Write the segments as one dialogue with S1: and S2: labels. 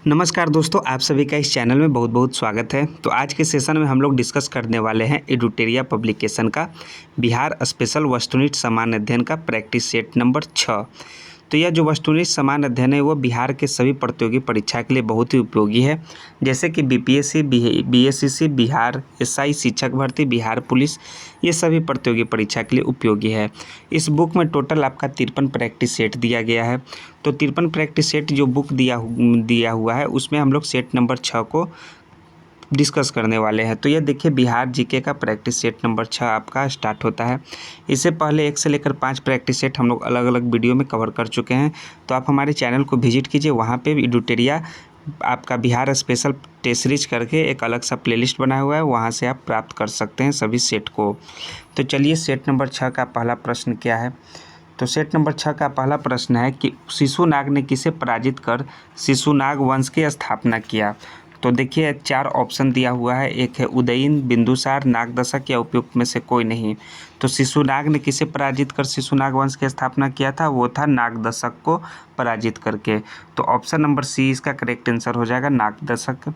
S1: नमस्कार दोस्तों, आप सभी का इस चैनल में बहुत बहुत स्वागत है। तो आज के सेशन में हम लोग डिस्कस करने वाले हैं एडुटेरिया पब्लिकेशन का बिहार स्पेशल वस्तुनिष्ठ सामान्य अध्ययन का प्रैक्टिस सेट नंबर 6। तो यह जो वस्तुनिष्ठ सामान्य अध्ययन है वो बिहार के सभी प्रतियोगी परीक्षा के लिए बहुत ही उपयोगी है, जैसे कि बीपीएससी, बीएससीसी, बिहार एसआई, शिक्षक भर्ती, बिहार पुलिस, ये सभी प्रतियोगी परीक्षा के लिए उपयोगी है। इस बुक में टोटल आपका 53 प्रैक्टिस सेट दिया गया है। तो 53 प्रैक्टिस सेट जो बुक दिया हुआ है उसमें हम लोग सेट नंबर 6 को डिस्कस करने वाले हैं। तो ये देखिए, बिहार जीके का प्रैक्टिस सेट नंबर 6 आपका स्टार्ट होता है। इससे पहले 1 से लेकर 5 प्रैक्टिस सेट हम लोग अलग अलग वीडियो में कवर कर चुके हैं। तो आप हमारे चैनल को विजिट कीजिए, वहाँ पे एडुटेरिया आपका बिहार स्पेशल टेस्ट सीरीज करके एक अलग सा प्लेलिस्ट बनाया हुआ है, वहाँ से आप प्राप्त कर सकते हैं सभी सेट को। तो चलिए, सेट नंबर 6 का पहला प्रश्न क्या है। तो सेट नंबर 6 का पहला प्रश्न है कि शिशुनाग ने किसे पराजित कर शिशुनाग वंश की स्थापना किया। तो देखिए, 4 ऑप्शन दिया हुआ है। एक है उदयीन, बिंदुसार, नागदशक या उपयुक्त में से कोई नहीं। तो शिशुनाग ने किसे पराजित कर शिशुनाग वंश की स्थापना किया था, वो था नागदशक को पराजित करके। तो ऑप्शन नंबर सी इसका करेक्ट आंसर हो जाएगा, नागदशक।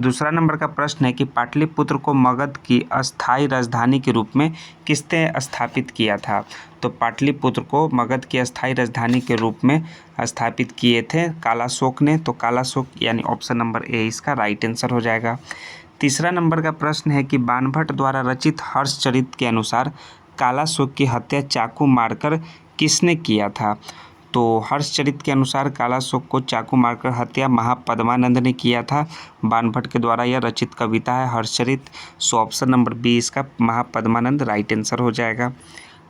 S1: दूसरा नंबर का प्रश्न है कि पाटलिपुत्र को मगध की अस्थायी राजधानी के रूप में किसने स्थापित किया था। तो पाटलिपुत्र को मगध की अस्थायी राजधानी के रूप में स्थापित किए थे कालाशोक ने। तो कालाशोक यानी ऑप्शन नंबर ए इसका राइट आंसर हो जाएगा। तीसरा नंबर का प्रश्न है कि बाणभट्ट द्वारा रचित हर्षचरित के अनुसार कालाशोक की हत्या चाकू मारकर किसने किया था। तो हर्षचरित के अनुसार कालाशोक को चाकू मारकर हत्या महापद्मानंद ने किया था। बाणभट्ट के द्वारा यह रचित कविता है Harshacharita. So option number B इसका महापद्मानंद राइट आंसर हो जाएगा।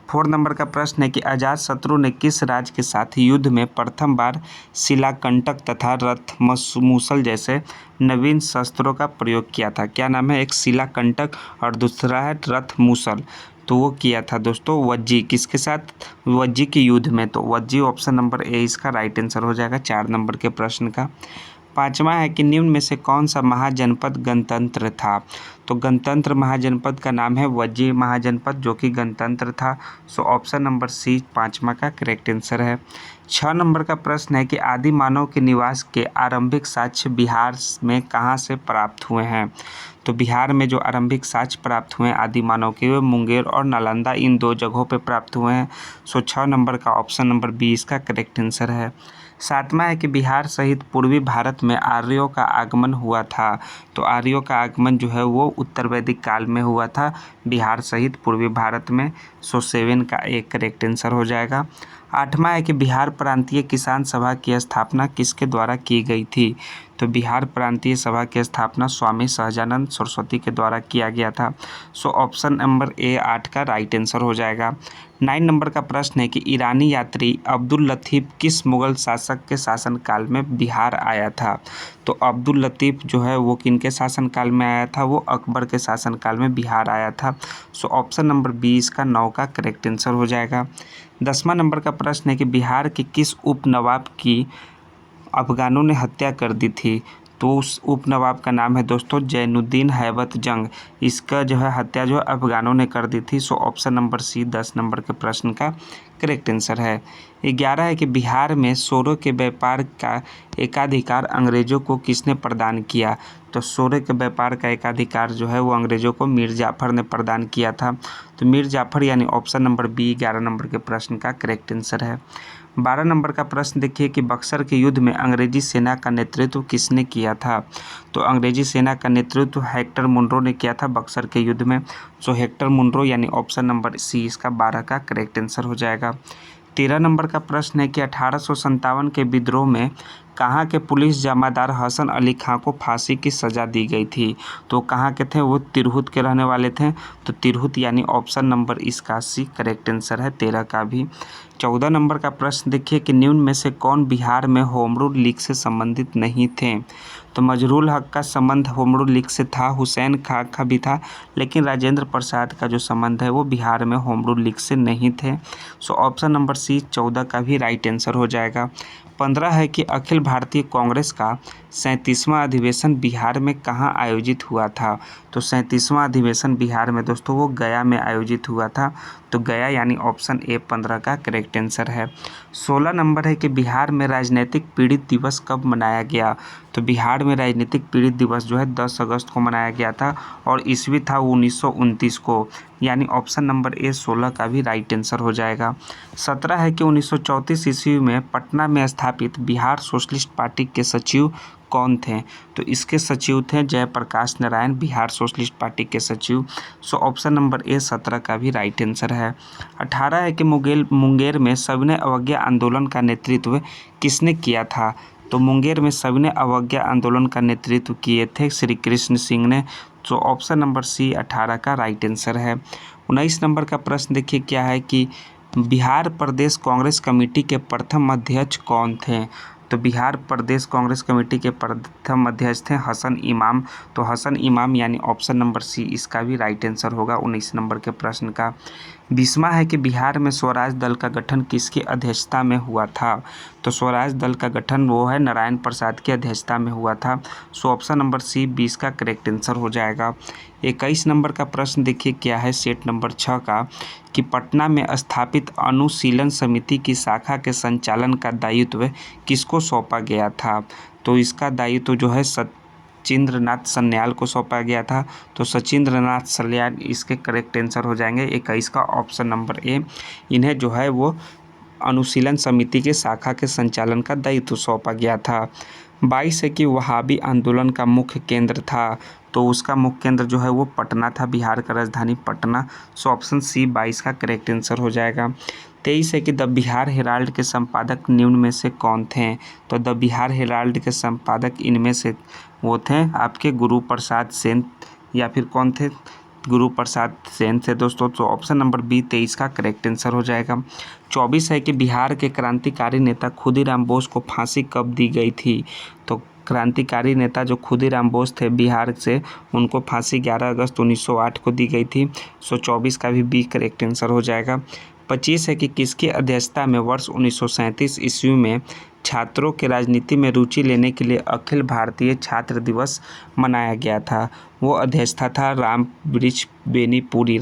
S1: 4 नंबर का प्रश्न है कि अजातशत्रु ने किस राज्य के साथ युद्ध में प्रथम बार शिलाकंटक तथा रथ मूसल जैसे नवीन शस्त्रों का प्रयोग किया था। क्या नाम है, एक शिलाकंटक और दूसरा है रथ मूसल। तो वो किया था दोस्तों वज्जी, किसके साथ, वज्जी के युद्ध में। तो वज्जी ऑप्शन नंबर ए इसका राइट आंसर हो जाएगा 4 नंबर के प्रश्न का। 5वां है कि निम्न में से कौन सा महाजनपद गणतंत्र था। तो गणतंत्र महाजनपद का नाम है वज्जी महाजनपद, जो कि गणतंत्र था। सो ऑप्शन नंबर सी 5वां का करेक्ट आंसर है। 6 नंबर का प्रश्न है कि आदि मानव के निवास के आरंभिक साक्ष्य बिहार में कहाँ से प्राप्त हुए हैं। तो बिहार में जो आरंभिक साक्ष्य प्राप्त हुए हैं आदि मानव के, वे मुंगेर और नालंदा इन 2 जगहों पर प्राप्त हुए हैं। सो 6 नंबर का ऑप्शन नंबर बी इसका करेक्ट आंसर है। 7वां है कि बिहार सहित पूर्वी भारत में आर्यों का आगमन हुआ था। तो आर्यों का आगमन जो है वो उत्तर वैदिक काल में हुआ था बिहार सहित पूर्वी भारत में। सो 7 का एक करेक्ट आंसर हो जाएगा। 8वां है कि बिहार प्रांतीय किसान सभा की स्थापना किसके द्वारा की गई थी। तो बिहार प्रांतीय सभा की स्थापना स्वामी सहजानंद सरस्वती के द्वारा किया गया था। सो ऑप्शन नंबर ए 8 का राइट आंसर हो जाएगा। 9 नंबर का प्रश्न है कि ईरानी यात्री अब्दुल लतीफ़ किस मुगल शासक के शासनकाल में बिहार आया था। तो अब्दुल लतीफ़ जो है वो किनके शासनकाल में आया था, वो अकबर के शासनकाल में बिहार आया था। सो ऑप्शन नंबर बी इसका 9 का करेक्ट आंसर हो जाएगा। 10वां नंबर का प्रश्न है कि बिहार के किस उपनवाब की अफगानों ने हत्या कर दी थी। तो उस उपनवाब का नाम है दोस्तों जैनुद्दीन हैबत जंग। इसका जो है हत्या जो है अफगानों ने कर दी थी। So option number C 10 number के प्रश्न का करेक्ट आंसर है। 11 है कि बिहार में सोरे के व्यापार का एकाधिकार अंग्रेजों को किसने प्रदान किया। तो सोरे के व्यापार का एकाधिकार जो है वो अंग्रेजों को मीर जाफर ने प्रदान किया था। तो मीर जाफर यानी ऑप्शन नंबर बी 11 नंबर के प्रश्न का करेक्ट आंसर है। 12 नंबर का प्रश्न देखिए कि बक्सर के युद्ध में अंग्रेजी सेना का नेतृत्व किसने किया था। तो अंग्रेजी सेना का नेतृत्व हेक्टर मुनरो ने किया था बक्सर के युद्ध में। सो हेक्टर मुनरो यानी ऑप्शन नंबर सी इसका 12 का करेक्ट आंसर हो जाएगा। 13 नंबर का प्रश्न है कि 1857 के विद्रोह में कहाँ के पुलिस जमादार हसन अली खां को फांसी की सज़ा दी गई थी। तो कहाँ के थे वो, तिरहुत के रहने वाले थे। तो तिरहुत यानी ऑप्शन नंबर इसका सी करेक्ट आंसर है 13 का भी। 14 नंबर का प्रश्न देखिए कि निम्न में से कौन बिहार में होम रूल लीग से संबंधित नहीं थे। तो मजरूल हक का संबंध होम रूल लीग से था, हुसैन खां का भी था, लेकिन राजेंद्र प्रसाद का जो संबंध है वो बिहार में होम रूल लीग से नहीं थे। सो ऑप्शन नंबर सी 14 का भी राइट आंसर हो जाएगा। 15 है कि अखिल भारतीय कांग्रेस का 37वां अधिवेशन बिहार में कहाँ आयोजित हुआ था। तो 37वां अधिवेशन बिहार में दोस्तों वो गया में आयोजित हुआ था। तो गया यानी ऑप्शन ए 15 का करेक्ट आंसर है। 16 नंबर है कि बिहार में राजनीतिक पीड़ित दिवस कब मनाया गया। तो बिहार में राजनीतिक पीड़ित दिवस जो है 10 अगस्त को मनाया गया था और ईस्वी था 1929 को, यानी ऑप्शन नंबर ए 16 का भी राइट आंसर हो जाएगा। 17 है कि 1934 ईस्वी में पटना में स्थापित बिहार सोशलिस्ट पार्टी के सचिव कौन थे? तो इसके सचिव थे जयप्रकाश नारायण, बिहार सोशलिस्ट पार्टी के सचिव। सो ऑप्शन नंबर ए 17 का भी राइट आंसर है। 18 है कि मुंगेर में सविनय अवज्ञा आंदोलन का नेतृत्व किसने किया था? तो मुंगेर में सविनय अवज्ञा आंदोलन का नेतृत्व किए थे श्री कृष्ण सिंह ने। तो ऑप्शन नंबर सी 18 का राइट आंसर है। 19 नंबर का प्रश्न देखिए क्या है कि बिहार प्रदेश कांग्रेस कमेटी के प्रथम अध्यक्ष कौन थे? तो बिहार प्रदेश कांग्रेस कमेटी के प्रथम अध्यक्ष थे हसन इमाम। तो हसन इमाम यानी ऑप्शन नंबर सी इसका भी राइट आंसर होगा 19 नंबर के प्रश्न का। 20वां है कि बिहार में स्वराज दल का गठन किसकी अध्यक्षता में हुआ था? तो स्वराज दल का गठन वो है नारायण प्रसाद की अध्यक्षता में हुआ था। सो ऑप्शन नंबर सी 20 का करेक्ट आंसर हो जाएगा। 21 नंबर का प्रश्न देखिए क्या है सेट नंबर 6 का कि पटना में स्थापित अनुशीलन समिति की शाखा के संचालन का दायित्व किसको सौंपा गया था? तो इसका दायित्व जो है सचिंद्रनाथ सन्याल को सौंपा गया था। तो सचिंद्रनाथ सन्याल इसके करेक्ट आंसर हो जाएंगे 21 का ऑप्शन नंबर ए। इन्हें जो है वो अनुशीलन समिति के शाखा के संचालन का दायित्व सौंपा गया था। 22 है कि वहाबी आंदोलन का मुख्य केंद्र था। तो उसका मुख्य केंद्र जो है वो पटना था, बिहार का राजधानी पटना। सो ऑप्शन सी 22 का करेक्ट आंसर हो जाएगा। 23 है कि द बिहार हेराल्ड के संपादक निम्न में से कौन थे? तो द बिहार हेराल्ड के संपादक इनमें से वो थे आपके गुरु प्रसाद सेन, या फिर कौन थे? गुरु प्रसाद सेन थे दोस्तों। तो ऑप्शन नंबर बी 23 का करेक्ट आंसर हो जाएगा। 24 है कि बिहार के क्रांतिकारी नेता खुदीराम बोस को फांसी कब दी गई थी? तो क्रांतिकारी नेता जो खुदीराम बोस थे बिहार से, उनको फांसी 11 अगस्त 1908 को दी गई थी। सो 24 का भी बी करेक्ट आंसर हो जाएगा। 25 है कि किसकी अध्यक्षता में वर्ष 1937 ईस्वी में छात्रों के राजनीति में रुचि लेने के लिए अखिल भारतीय छात्र दिवस मनाया गया था? वो अध्यक्षता था राम वृक्ष बेनीपुरी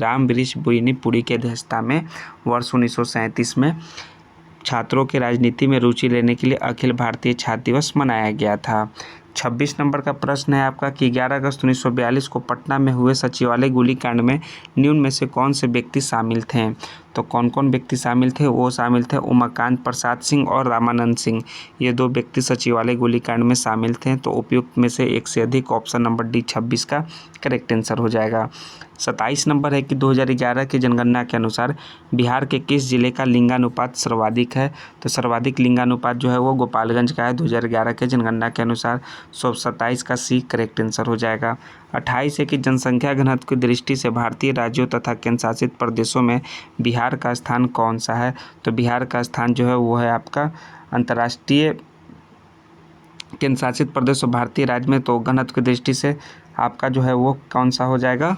S1: की अध्यक्षता में वर्ष 1937 में छात्रों के राजनीति में रुचि लेने के लिए अखिल भारतीय छात्र दिवस मनाया गया था। 26 नंबर का प्रश्न है आपका कि 11 अगस्त 1942 को पटना में हुए सचिवालय गोलीकांड में निम्न में से कौन से व्यक्ति शामिल थे? तो कौन कौन व्यक्ति शामिल थे? वो शामिल थे उमाकांत प्रसाद सिंह और रामानंद सिंह। ये दो व्यक्ति सचिवालय गोलीकांड में शामिल थे। तो उपयुक्त में से एक से अधिक ऑप्शन नंबर डी 26 का करेक्ट आंसर हो जाएगा। 27 नंबर है कि 2011 की जनगणना के अनुसार बिहार के किस जिले का लिंगानुपात सर्वाधिक है? तो सर्वाधिक लिंगानुपात जो है वो गोपालगंज का है 2011 के जनगणना के अनुसार। 27 का सी करेक्ट आंसर हो जाएगा। 28 है कि जनसंख्या घनत्व की दृष्टि से भारतीय राज्यों तथा केंद्रशासित प्रदेशों में बिहार का स्थान कौन सा है? तो बिहार का स्थान जो है वो है आपका अंतर्राष्ट्रीय केंद्रशासित प्रदेश और भारतीय राज्य में। तो घनत्व की दृष्टि से आपका जो है वो कौन सा हो जाएगा?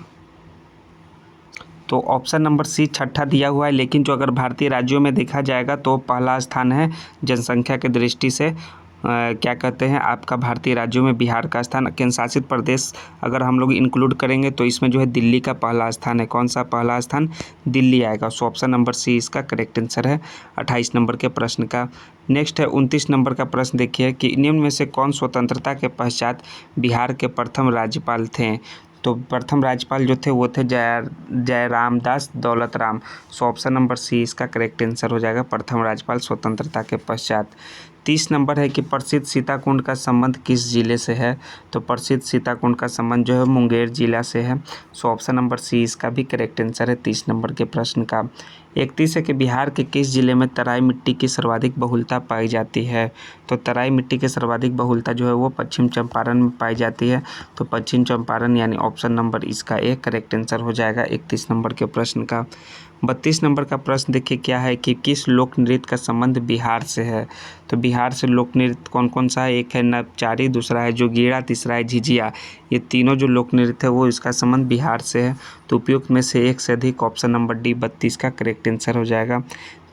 S1: तो ऑप्शन नंबर सी 6ठा दिया हुआ है, लेकिन जो अगर भारतीय राज्यों में देखा जाएगा तो पहला स्थान है जनसंख्या की दृष्टि से। क्या कहते हैं आपका भारतीय राज्यों में बिहार का स्थान। केंद्रशासित प्रदेश अगर हम लोग इंक्लूड करेंगे तो इसमें जो है दिल्ली का पहला स्थान है। कौन सा पहला स्थान? दिल्ली आएगा। सो ऑप्शन नंबर सी इसका करेक्ट आंसर है 28 नंबर के प्रश्न का। नेक्स्ट है 29 नंबर का प्रश्न देखिए कि निम्न में से कौन स्वतंत्रता के पश्चात बिहार के प्रथम राज्यपाल थे? तो प्रथम राज्यपाल जो थे वो थे Jairam Das Daulat Ram. So option number C इसका करेक्ट आंसर हो जाएगा प्रथम राज्यपाल स्वतंत्रता के पश्चात। 30 नंबर है कि प्रसिद्ध सीताकुंड का संबंध किस जिले से है? तो प्रसिद्ध सीताकुंड का संबंध जो है मुंगेर जिला से है। सो ऑप्शन नंबर सी इसका भी करेक्ट आंसर है 30 नंबर के प्रश्न का। 31 है कि बिहार के किस जिले में तराई मिट्टी की सर्वाधिक बहुलता पाई जाती है? तो तराई मिट्टी की सर्वाधिक बहुलता जो है वो पश्चिम चंपारण में पाई जाती है। तो पश्चिम चंपारण यानी ऑप्शन नंबर इसका एक करेक्ट आंसर हो जाएगा 31 नंबर के प्रश्न का। 32 नंबर का प्रश्न देखिए क्या है कि किस लोक नृत्य का संबंध बिहार से है? तो बिहार से लोक नृत्य कौन कौन सा है? एक है नवचारी, दूसरा है जोगीड़ा, तीसरा है झिझिया। ये तीनों जो लोक नृत्य है वो इसका संबंध बिहार से है। तो उपयुक्त में से एक से अधिक ऑप्शन नंबर डी 32 का करेक्ट आंसर हो जाएगा।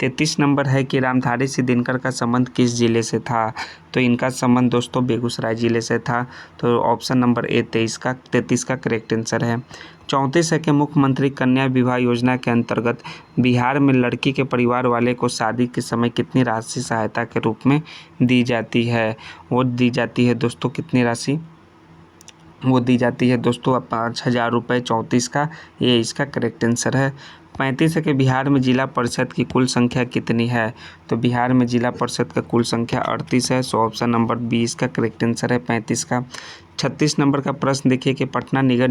S1: 33 नंबर है कि रामधारी सिंह दिनकर का संबंध किस जिले से था, तो इनका संबंध दोस्तों बेगूसराय जिले से था। तो ऑप्शन नंबर ए 33 का करेक्ट आंसर है। 34 है कि मुख्यमंत्री कन्या विवाह योजना के अंतर्गत बिहार में लड़की के परिवार वाले को शादी के समय कितनी राशि सहायता के रूप में दी जाती है। वो दी जाती है दोस्तों कितनी राशि, वो दी जाती है दोस्तों 5,000 रुपये। 34 का ये इसका करेक्ट आंसर है। 35 है कि बिहार में जिला परिषद की कुल संख्या कितनी है, तो बिहार में जिला परिषद का कुल संख्या 38 है। सो ऑप्शन नंबर बी इसका करेक्ट आंसर है 35 का। 36 नंबर का प्रश्न देखिए कि पटना नगर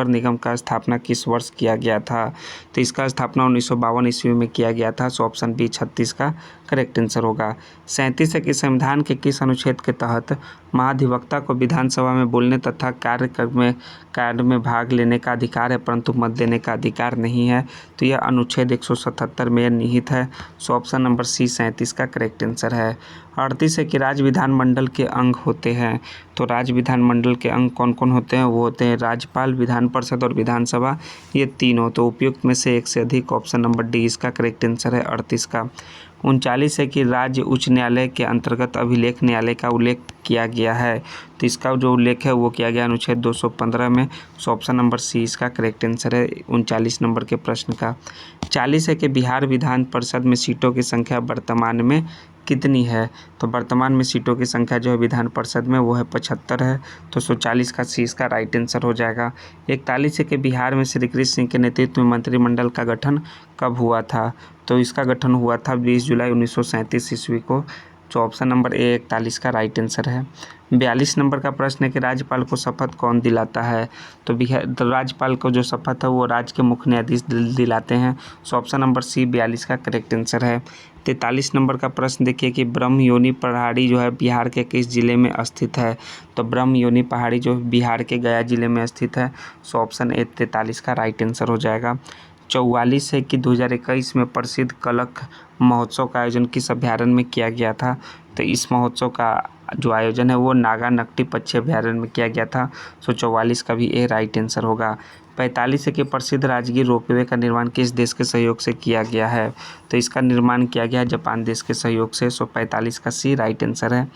S1: निगम का स्थापना किस वर्ष किया गया था, तो इसका स्थापना 1952 ईस्वी में किया गया था। सो ऑप्शन बी 36 का करेक्ट आंसर होगा। 37 है कि संविधान के किस अनुच्छेद के तहत महाधिवक्ता को विधानसभा में बोलने तथा कार्य में भाग लेने का अधिकार है परंतु मत देने का अधिकार नहीं है, तो यह अनुच्छेद 177 में निहित है। सो ऑप्शन नंबर सी 37 का करेक्ट आंसर है। 38 है कि राज्य विधानमंडल के अंग होते हैं, तो राज्य विधानमंडल के अंग कौन कौन होते हैं, वो होते हैं राज्यपाल, विधान परिषद और विधानसभा, ये तीनों। तो उपयुक्त में से एक से अधिक, ऑप्शन नंबर डी इसका करेक्ट आंसर है 38 का। 39 है कि राज्य उच्च न्यायालय के अंतर्गत अभिलेख न्यायालय का उल्लेख किया गया है, तो इसका जो उल्लेख है वो किया गया अनुच्छेद 215 में। सो ऑप्शन नंबर सी इसका करेक्ट आंसर है 39 नंबर के प्रश्न का। 40 है कि बिहार विधान परिषद में सीटों की संख्या वर्तमान में कितनी है, तो वर्तमान में सीटों की संख्या जो है विधान परिषद में वो है 75 है। तो 140 का सी इसका राइट आंसर हो जाएगा। 41 है कि बिहार में श्री कृष्ण सिंह के नेतृत्व में मंत्रिमंडल का गठन कब हुआ था, तो इसका गठन हुआ था 20 जुलाई 1937 ईस्वी को। तो ऑप्शन नंबर ए 41 का राइट आंसर है। 42 नंबर का प्रश्न है कि राज्यपाल को शपथ कौन दिलाता है, तो राज्यपाल को जो शपथ है वो राज्य के मुख्य न्यायाधीश दिलाते हैं। सो ऑप्शन नंबर सी 42 का करेक्ट आंसर है। 43 नंबर का प्रश्न देखिए कि ब्रह्मयोनी पहाड़ी जो है बिहार के किस जिले में स्थित है, तो ब्रह्मयोनी पहाड़ी जो बिहार के गया जिले में स्थित है। सो ऑप्शन ए 43 का राइट आंसर हो जाएगा। 44 है कि 2021 में प्रसिद्ध कलख महोत्सव का आयोजन किस अभयारण्य में किया गया था, तो इस महोत्सव का जो आयोजन है वो नागानक्टी पक्षी अभयारण्य में किया गया था। सो 44 का भी ए राइट आंसर होगा। 45 है कि प्रसिद्ध राजगीर रोपवे का निर्माण किस देश के सहयोग से किया गया है, तो इसका निर्माण किया गया है जापान देश के सहयोग से। सो 45 का सी राइट आंसर है।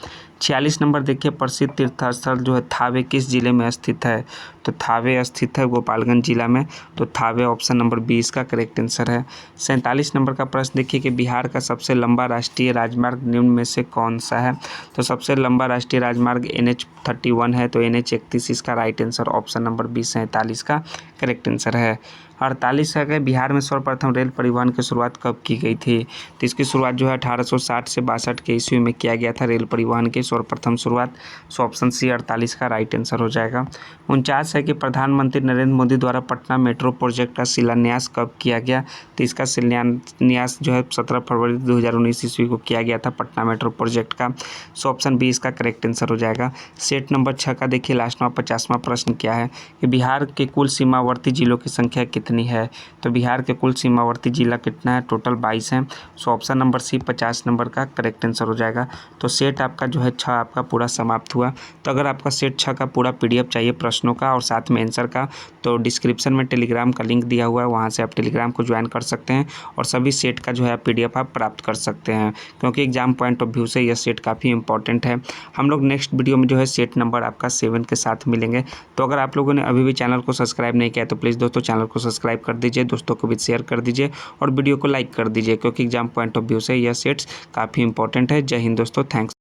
S1: 46 नंबर देखिए प्रसिद्ध तीर्थस्थल जो है थावे किस जिले में स्थित है, तो थावे स्थित है गोपालगंज जिला में। तो थावे ऑप्शन नंबर 20 का करेक्ट आंसर है। 47 नंबर का प्रश्न देखिए कि बिहार का सबसे लंबा राष्ट्रीय राजमार्ग निम्न में से कौन सा है, तो सबसे लंबा राष्ट्रीय राजमार्ग NH31 है, तो NH31 इसका राइट आंसर ऑप्शन नंबर 20 47 का करेक्ट आंसर है। 48 है कि बिहार में सर्वप्रथम रेल परिवहन की शुरुआत कब की गई थी, तो इसकी शुरुआत जो है 1860 से 62 के ईस्वी में किया गया था रेल परिवहन की सर्वप्रथम शुरुआत। सो ऑप्शन सी 48 का राइट आंसर हो जाएगा। 49 है कि प्रधानमंत्री नरेंद्र मोदी द्वारा पटना मेट्रो प्रोजेक्ट का शिलान्यास कब किया गया, तो इसका शिलान्यास जो है 17 फरवरी 2019 ईस्वी को किया गया था पटना मेट्रो प्रोजेक्ट का। सो ऑप्शन बी इसका करेक्ट आंसर हो जाएगा। सेट नंबर 6 का देखिए लास्टवां 50वां प्रश्न क्या है कि बिहार के कुल सीमावर्ती जिलों की संख्या कितनी है, तो बिहार के कुल सीमावर्ती जिला कितना है, टोटल 22 है। So option number C 50 number का करेक्ट आंसर हो जाएगा। तो सेट आपका जो है 6 आपका पूरा समाप्त हुआ। तो अगर आपका सेट 6 का पूरा PDF चाहिए प्रश्नों का और साथ में आंसर का, तो डिस्क्रिप्शन में टेलीग्राम का लिंक दिया हुआ है, वहाँ से आप टेलीग्राम को ज्वाइन कर सकते हैं और सभी सेट का जो है PDF आप प्राप्त कर सकते हैं, क्योंकि एग्जाम पॉइंट ऑफ व्यू से यह सेट काफ़ी इंपॉर्टेंट है। हम लोग नेक्स्ट वीडियो में जो है सेट नंबर आपका 7 के साथ मिलेंगे। तो अगर आप लोगों ने अभी भी चैनल को सब्सक्राइब नहीं किया तो प्लीज़ दोस्तों चैनल को सब्सक्राइब कर दीजिए, दोस्तों को भी शेयर कर दीजिए और वीडियो को लाइक कर दीजिए, क्योंकि एग्जाम पॉइंट ऑफ व्यू से यह सेट्स काफ़ी इंपॉर्टेंट है। जय हिंद दोस्तों, थैंक्स।